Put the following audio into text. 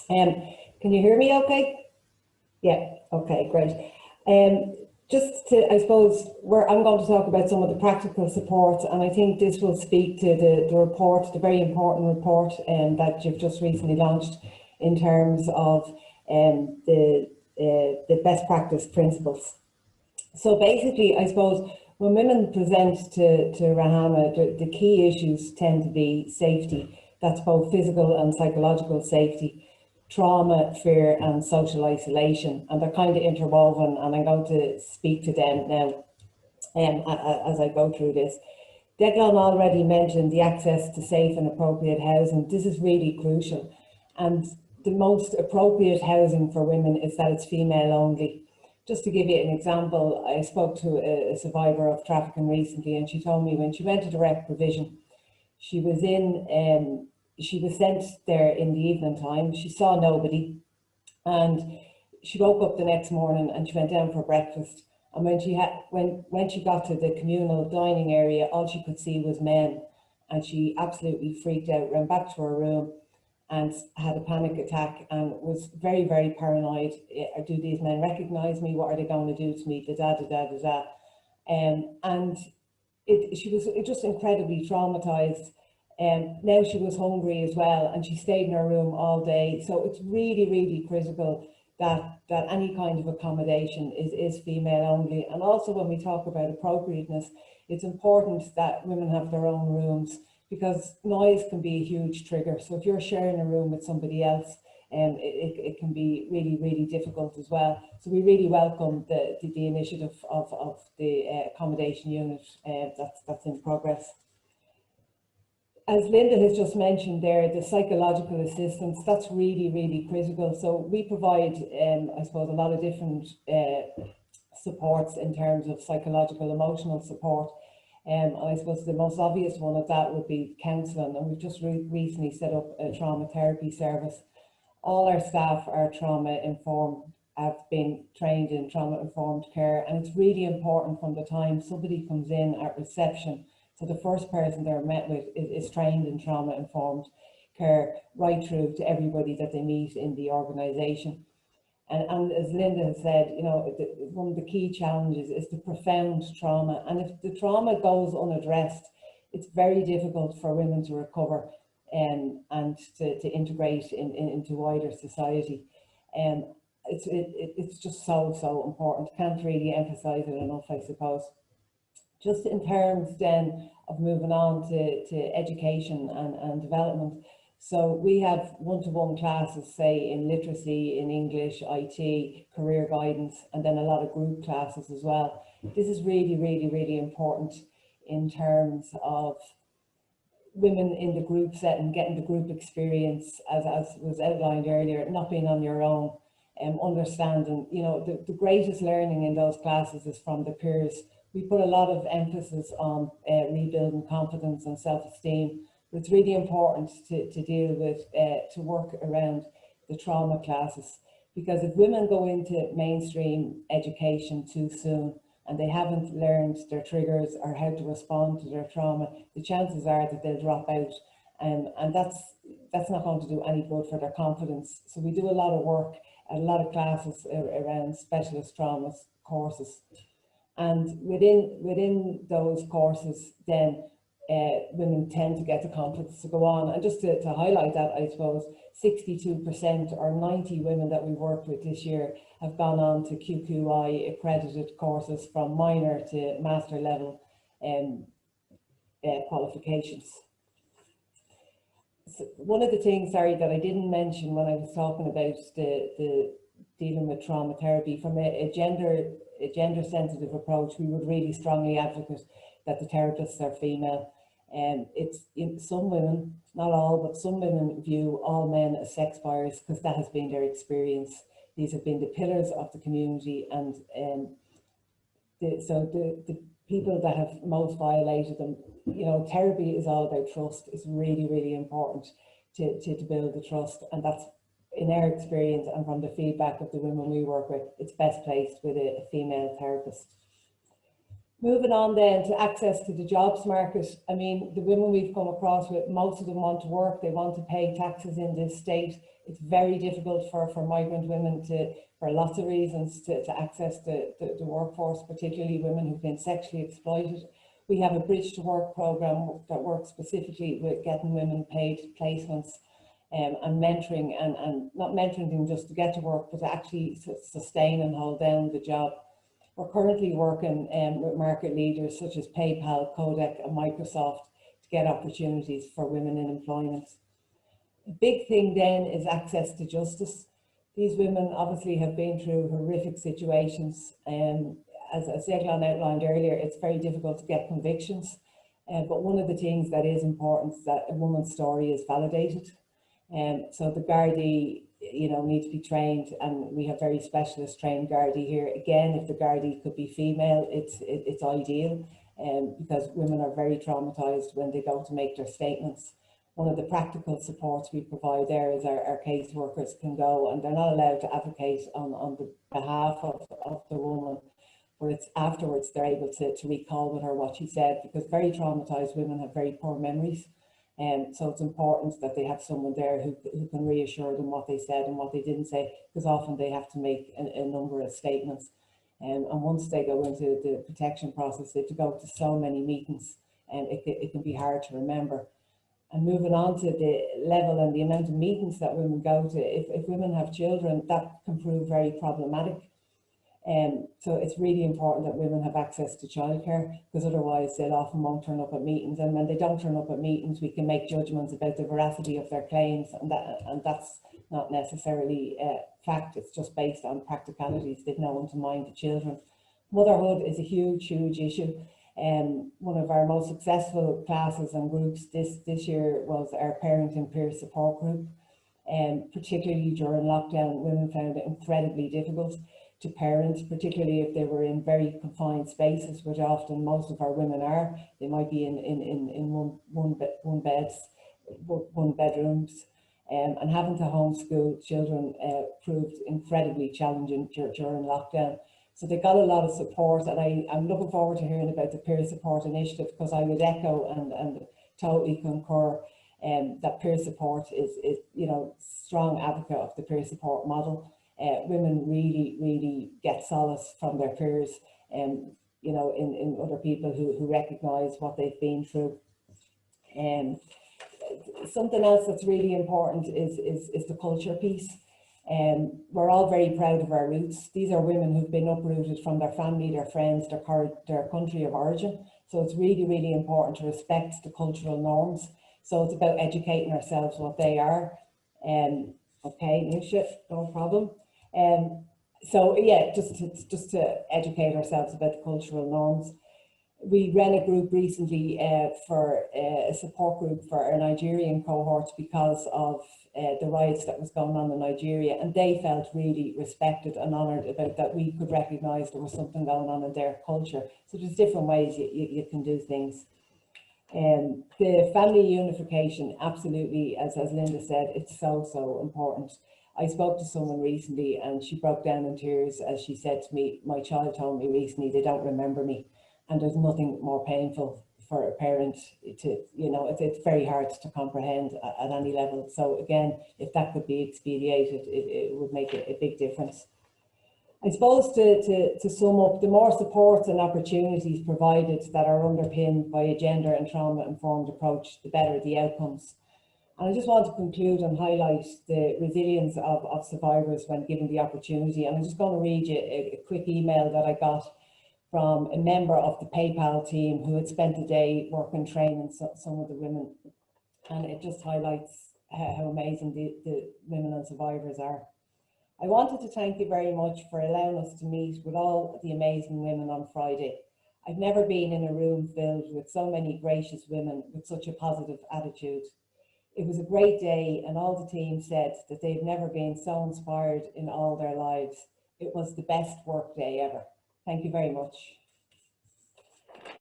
Can you hear me okay? Yeah, okay, great. Just to, I suppose, I'm going to talk about some of the practical support, and I think this will speak to the report, the very important report that you've just recently launched in terms of the best practice principles. So basically, I suppose, when women present to Ruhama, the key issues tend to be safety. That's both physical and psychological safety, trauma, fear, and social isolation, and they're kind of interwoven, and I'm going to speak to them now as I go through this. Declan already mentioned the access to safe and appropriate housing. This is really crucial, and the most appropriate housing for women is that it's female only. Just to give you an example, I spoke to a survivor of trafficking recently, and she told me when she went to direct provision, she was sent there in the evening time. She saw nobody, and she woke up the next morning and she went down for breakfast. And when she got to the communal dining area, all she could see was men, and she absolutely freaked out, ran back to her room and had a panic attack and was very, very paranoid. Do these men recognize me? What are they going to do to me? And she was just incredibly traumatized. Now she was hungry as well, and she stayed in her room all day. So it's really, really critical that any kind of accommodation is female only. And also, when we talk about appropriateness, it's important that women have their own rooms, because noise can be a huge trigger. So if you're sharing a room with somebody else, it can be really, really difficult as well. So we really welcome the initiative of the accommodation unit that's in progress. As Linda has just mentioned there, the psychological assistance, that's really, really critical. So we provide, I suppose, a lot of different supports in terms of psychological, emotional support. I suppose the most obvious one of that would be counselling, and we've just recently set up a trauma therapy service. All our staff are trauma informed, have been trained in trauma informed care, and it's really important from the time somebody comes in at reception. So the first person they're met with is trained in trauma informed care, right through to everybody that they meet in the organisation. And as Linda has said, you know, one of the key challenges is the profound trauma. And if the trauma goes unaddressed, it's very difficult for women to recover and to integrate into wider society. It's just so important. Can't really emphasise it enough, I suppose. Just in terms then of moving on to education and development. So we have one-to-one classes, say in literacy, in English, IT, career guidance, and then a lot of group classes as well. This is really, really, really important in terms of women in the group setting, getting the group experience, as was outlined earlier, not being on your own, understanding, you know, the greatest learning in those classes is from the peers. We put a lot of emphasis on rebuilding confidence and self-esteem. But it's really important to deal with, to work around the trauma classes, because if women go into mainstream education too soon and they haven't learned their triggers or how to respond to their trauma, the chances are that they'll drop out, and that's not going to do any good for their confidence. So we do a lot of work at a lot of classes around specialist trauma courses, and within those courses then women tend to get the confidence to go on. And just to highlight that, I suppose 62% or 90 women that we've worked with this year have gone on to QQI accredited courses from minor to master level qualifications. So one of the things, sorry, that I didn't mention when I was talking about the dealing with trauma therapy, from a gender sensitive approach, we would really strongly advocate that the therapists are female. It's some women, not all, but some women view all men as sex buyers because that has been their experience. These have been the pillars of the community, and so the people that have most violated them, you know, therapy is all about trust. It's really, really important to build the trust, and that's, in our experience and from the feedback of the women we work with, it's best placed with a female therapist. Moving on then to access to the jobs market. I mean, the women we've come across with, most of them want to work, they want to pay taxes in this state. It's very difficult for migrant women to, for lots of reasons, to access the workforce, particularly women who've been sexually exploited. We have a Bridge to Work programme that works specifically with getting women paid placements and mentoring, and not mentoring them just to get to work, but to actually sustain and hold down the job. We're currently working with market leaders such as PayPal, Kodak and Microsoft to get opportunities for women in employment. The big thing then is access to justice. These women obviously have been through horrific situations, and as Eglon outlined earlier, it's very difficult to get convictions. But one of the things that is important is that a woman's story is validated. So the Gardaí, need to be trained, and we have very specialist trained Gardaí here. Again, if the Gardaí could be female, it's ideal, because women are very traumatised when they go to make their statements. One of the practical supports we provide there is our case workers can go, and they're not allowed to advocate on the behalf of the woman, but it's afterwards they're able to recall with her what she said, because very traumatised women have very poor memories. So it's important that they have someone there who can reassure them what they said and what they didn't say, because often they have to make a number of statements. And once they go into the protection process, they have to go to so many meetings, and it can be hard to remember. And moving on to the level and the amount of meetings that women go to, if women have children, that can prove very problematic. So it's really important that women have access to childcare, because otherwise they'll often won't turn up at meetings, and when they don't turn up at meetings, we can make judgments about the veracity of their claims, and that's not necessarily fact. It's just based on practicalities. They've no one to mind the children. Motherhood is a huge issue. One of our most successful classes and groups this year was our parent and peer support group. Particularly during lockdown, women found it incredibly difficult to parent, particularly if they were in very confined spaces, which often most of our women are. They might be in one bedrooms, and having to homeschool children proved incredibly challenging during lockdown. So they got a lot of support, and I'm looking forward to hearing about the peer support initiative, because I would echo and totally concur that peer support is strong advocate of the peer support model. Women really get solace from their peers, in other people who recognise what they've been through. Something else that's really important is the culture piece. We're all very proud of our roots. These are women who've been uprooted from their family, their friends, their country of origin. So it's really important to respect the cultural norms. So it's about educating ourselves what they are. Okay, Nisha, no problem. So yeah, just to educate ourselves about the cultural norms. We ran a group recently for a support group for our Nigerian cohorts because of the riots that was going on in Nigeria, and they felt really respected and honoured about that we could recognise there was something going on in their culture. So there's different ways you can do things. The family unification, absolutely, as Linda said, it's so important. I spoke to someone recently and she broke down in tears as she said to me, my child told me recently they don't remember me, and there's nothing more painful for a parent to, it's very hard to comprehend at any level. So again, if that could be expedited, it would make a big difference. I suppose to sum up, the more supports and opportunities provided that are underpinned by a gender and trauma informed approach, the better the outcomes. And I just want to conclude and highlight the resilience of survivors when given the opportunity. And I'm just going to read you a quick email that I got from a member of the PayPal team who had spent a day working training some of the women. And it just highlights how amazing the women and survivors are. I wanted to thank you very much for allowing us to meet with all the amazing women on Friday. I've never been in a room filled with so many gracious women with such a positive attitude. It was a great day, and all the team said that they've never been so inspired in all their lives. It was the best work day ever. Thank you very much.